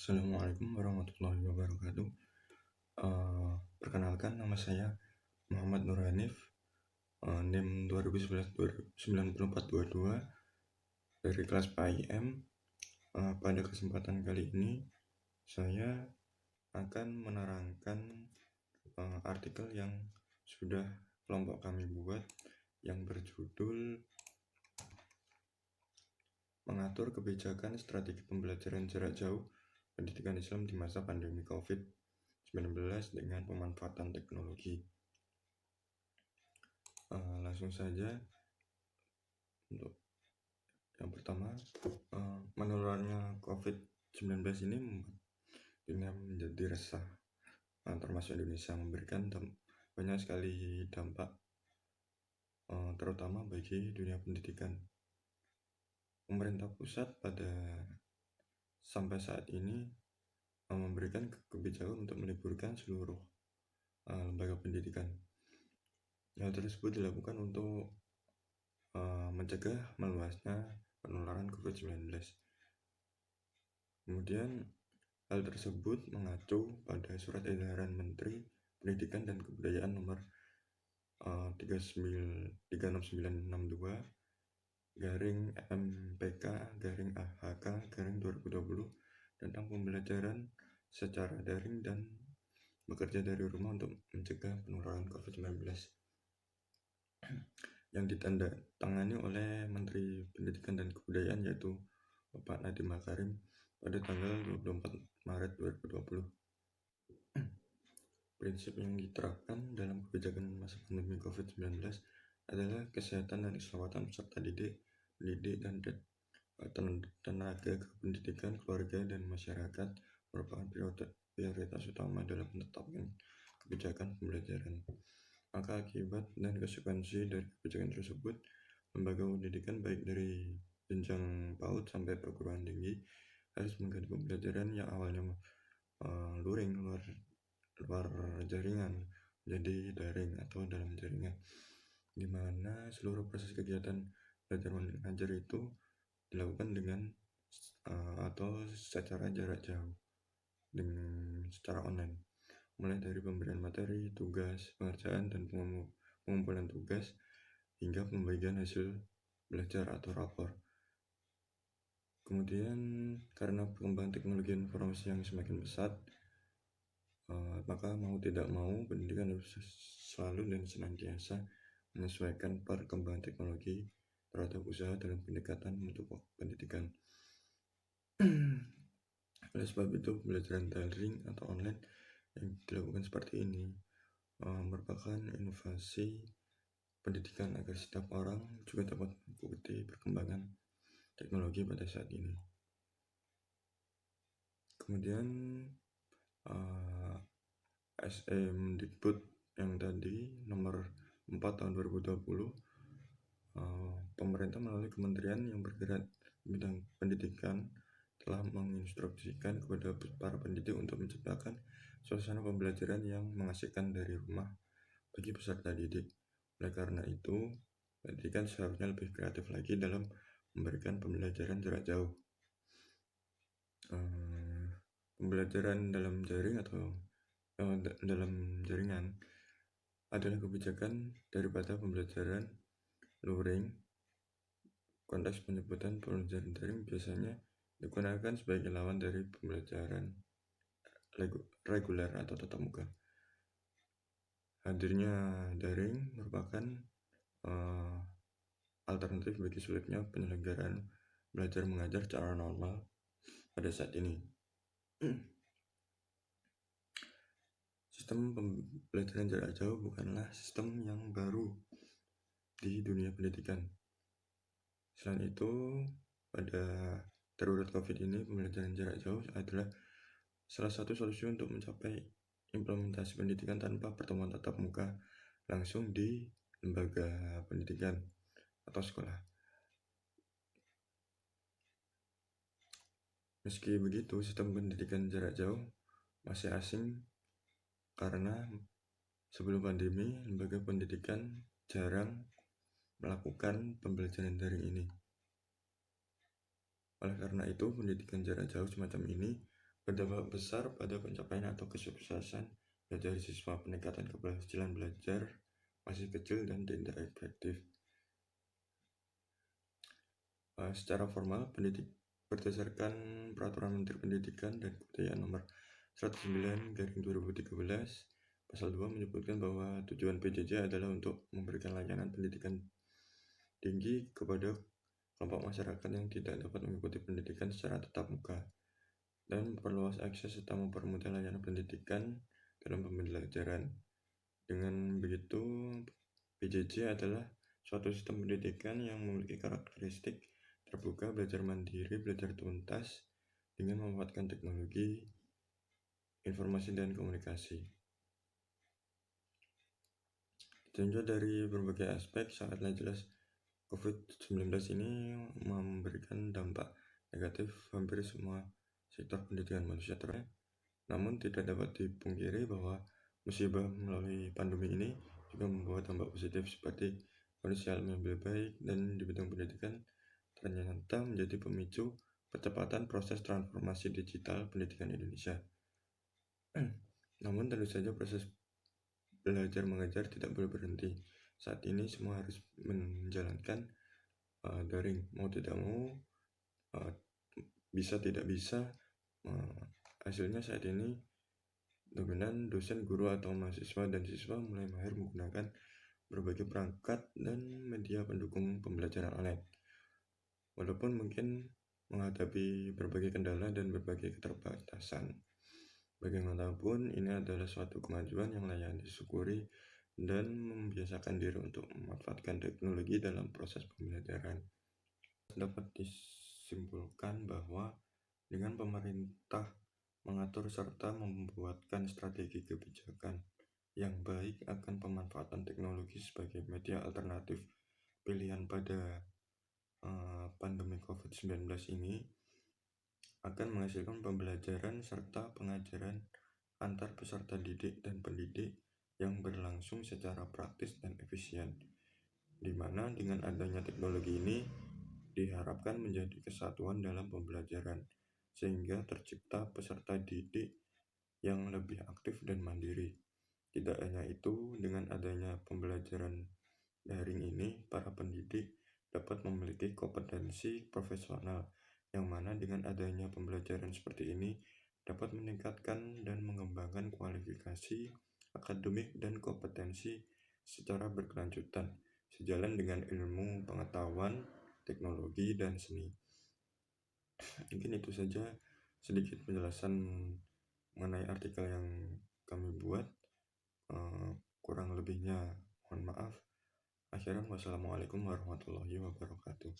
Assalamualaikum warahmatullahi wabarakatuh. Perkenalkan, nama saya Muhammad Nur Hanif, NIM 2011-9422 dari kelas PAIM. Pada kesempatan kali ini saya akan menerangkan artikel yang sudah kelompok kami buat yang berjudul Mengatur Kebijakan Strategi Pembelajaran Jarak Jauh Pendidikan Islam di Masa Pandemi COVID-19 dengan Pemanfaatan Teknologi. Langsung saja untuk yang pertama, menularnya COVID-19 ini membuat dunia menjadi resah, termasuk Indonesia, memberikan banyak sekali dampak, terutama bagi dunia pendidikan. Pemerintah pusat sampai saat ini memberikan kebijakan untuk meliburkan seluruh lembaga pendidikan. Hal tersebut dilakukan untuk mencegah meluasnya penularan COVID-19. Kemudian hal tersebut mengacu pada Surat Edaran Menteri Pendidikan dan Kebudayaan nomor 36962/MPK/AHK/2020 tentang pembelajaran secara daring dan bekerja dari rumah untuk mencegah penularan COVID-19, yang ditandatangani oleh Menteri Pendidikan dan Kebudayaan, yaitu Bapak Nadiem Makarim pada tanggal 24 Maret 2020. Prinsip yang diterapkan dalam kebijakan masa pandemi COVID-19 adalah kesehatan dan keselamatan peserta didik, pendidik, dan tenaga kependidikan, keluarga, dan masyarakat merupakan prioritas utama dalam menetapkan kebijakan pembelajaran. Maka akibat dan konsekuensi dari kebijakan tersebut, lembaga pendidikan baik dari jenjang PAUD sampai perguruan tinggi harus mengganti pembelajaran yang awalnya luring luar jaringan menjadi daring atau dalam jaringan, di mana seluruh proses kegiatan belajar mengajar itu dilakukan dengan atau secara jarak jauh dengan secara online, mulai dari pemberian materi, tugas, pengerjaan, dan pengumpulan tugas hingga pembagian hasil belajar atau rapor. Kemudian karena perkembangan teknologi informasi yang semakin pesat, maka mau tidak mau pendidikan harus selalu dan senantiasa menyesuaikan perkembangan teknologi terhadap usaha dalam pendekatan untuk pendidikan. Oleh sebab itu, pembelajaran daring atau online yang dilakukan seperti ini merupakan inovasi pendidikan agar setiap orang juga dapat mengikuti perkembangan teknologi pada saat ini. Kemudian SE Mendikbud yang tadi nomor 4 tahun 2020, pemerintah melalui kementerian yang bergerak di bidang pendidikan telah menginstruksikan kepada para pendidik untuk menciptakan suasana pembelajaran yang mengasihkan dari rumah bagi peserta didik. Oleh karena itu, pendidikan seharusnya lebih kreatif lagi dalam memberikan pembelajaran jarak jauh. Pembelajaran dalam jaring atau dalam jaringan adalah kebijakan daripada pembelajaran luring. Konteks penyebutan pembelajaran daring biasanya digunakan sebagai lawan dari pembelajaran reguler atau tatap muka. Hadirnya daring merupakan alternatif bagi sulitnya penyelenggaraan belajar mengajar secara normal pada saat ini. Sistem pembelajaran jarak jauh bukanlah sistem yang baru di dunia pendidikan. Selain itu, pada darurat COVID ini, pembelajaran jarak jauh adalah salah satu solusi untuk mencapai implementasi pendidikan tanpa pertemuan tatap muka langsung di lembaga pendidikan atau sekolah. Meski begitu, sistem pendidikan jarak jauh masih asing karena sebelum pandemi, lembaga pendidikan jarang melakukan pembelajaran daring ini. Oleh karena itu, pendidikan jarak jauh semacam ini berdampak besar pada pencapaian atau kesuksesan belajar siswa. Peningkatan keberhasilan belajar masih kecil dan tidak efektif. Secara formal, berdasarkan Peraturan Menteri Pendidikan dan Kebudayaan Nomor 109/2013, Pasal 2 menyebutkan bahwa tujuan PJJ adalah untuk memberikan layanan pendidikan tinggi kepada kelompok masyarakat yang tidak dapat mengikuti pendidikan secara tatap muka, dan memperluas akses serta mempermudah layanan pendidikan dalam pembelajaran. Dengan begitu, PJJ adalah suatu sistem pendidikan yang memiliki karakteristik terbuka, belajar mandiri, belajar tuntas, dengan memanfaatkan teknologi, informasi, dan komunikasi. Ditinjau dari berbagai aspek, sangatlah jelas COVID-19 ini memberikan dampak negatif hampir semua sektor pendidikan manusia terkait. Namun tidak dapat dipungkiri bahwa musibah melalui pandemi ini juga membawa dampak positif seperti kondisi alam yang lebih baik, dan di bidang pendidikan ternyata menjadi pemicu percepatan proses transformasi digital pendidikan Indonesia. Namun tentu saja proses belajar mengajar tidak boleh berhenti. Saat ini semua harus menjalankan daring, mau tidak mau, bisa tidak bisa. Hasilnya saat ini dominan dosen, guru, atau mahasiswa dan siswa mulai mahir menggunakan berbagai perangkat dan media pendukung pembelajaran online. Walaupun mungkin menghadapi berbagai kendala dan berbagai keterbatasan, bagaimanapun ini adalah suatu kemajuan yang layak disyukuri dan membiasakan diri untuk memanfaatkan teknologi dalam proses pembelajaran. Dapat disimpulkan bahwa dengan pemerintah mengatur serta membuatkan strategi kebijakan yang baik akan pemanfaatan teknologi sebagai media alternatif pilihan pada pandemi COVID-19 ini, akan menghasilkan pembelajaran serta pengajaran antar peserta didik dan pendidik yang berlangsung secara praktis dan efisien, di mana dengan adanya teknologi ini diharapkan menjadi kesatuan dalam pembelajaran, sehingga tercipta peserta didik yang lebih aktif dan mandiri. Tidak hanya itu, dengan adanya pembelajaran daring ini, para pendidik dapat memiliki kompetensi profesional, yang mana dengan adanya pembelajaran seperti ini dapat meningkatkan dan mengembangkan kualifikasi akademik dan kompetensi secara berkelanjutan, sejalan dengan ilmu, pengetahuan, teknologi, dan seni. Mungkin itu saja sedikit penjelasan mengenai artikel yang kami buat. Kurang lebihnya mohon maaf. Akhiran, wassalamualaikum warahmatullahi wabarakatuh.